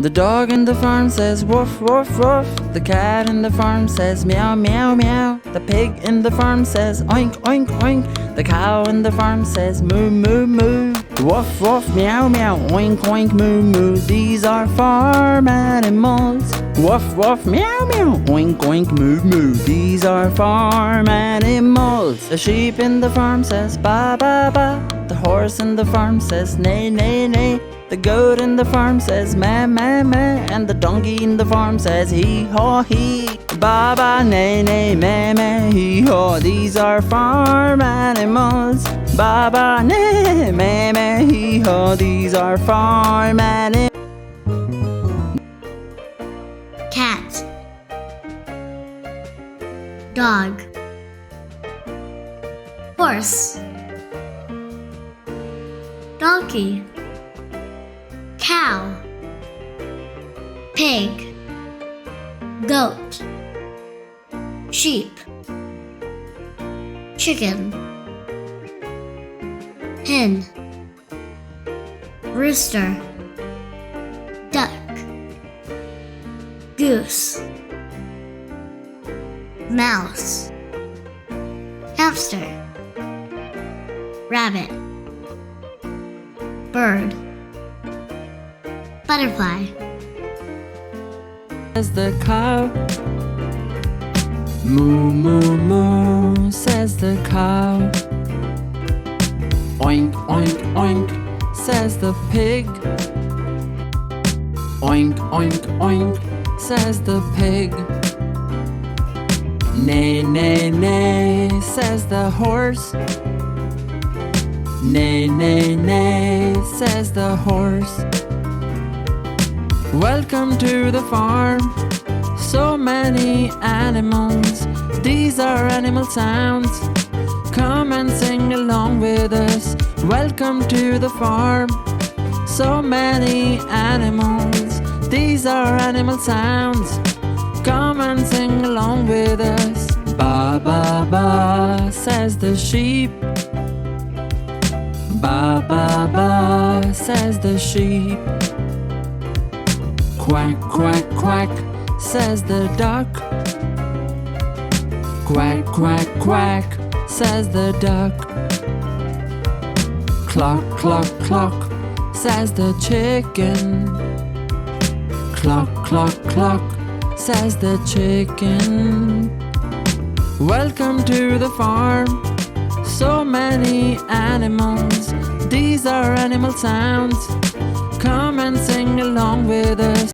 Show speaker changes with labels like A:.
A: The dog in the farm says woof, woof, woof. The cat in the farm says meow, meow, meow. The pig in the farm says oink, oink, oink. The cow in the farm says moo, moo, moo. Woof, woof, meow, meow, oink, oink, moo, moo. These are farm animals. Woof, woof, meow, meow, oink, oink, moo, moo. These are farm animals. The sheep in the farm says ba, ba, ba. The horse in the farm says neigh, neigh, neigh. The goat in the farm says meh, meh, meh. And the donkey in the farm says hee haw hee. Ba ba neigh, neigh, meh, meh, hee haw. These are farm animals. Ba ba neigh, meh, meh, hee haw. These are farm animals.
B: Cat, dog, horse, donkey, cow, pig, goat, sheep, chicken, hen, rooster, duck, goose, mouse, hamster, rabbit, bird, butterfly.
A: Says the cow. Moo, moo, moo, says the cow. Oink, oink, oink, says the pig. Oink, oink, oink, says the pig. Neigh, neigh, neigh, says the horse. Neigh, neigh, neigh, says the horse. Welcome to the farm. So many animals. These are animal sounds. Come and sing along with us. Welcome to the farm. So many animals. These are animal sounds. Come and sing along with us. Ba ba ba, says the sheep. Ba ba ba, says the sheep. Quack, quack, quack, says the duck. Quack, quack, quack, says the duck. Cluck, cluck, cluck, says the chicken. Cluck, cluck, cluck, says the chicken. Welcome to the farm. So many animals. These are animal sounds. Come and sing along with us.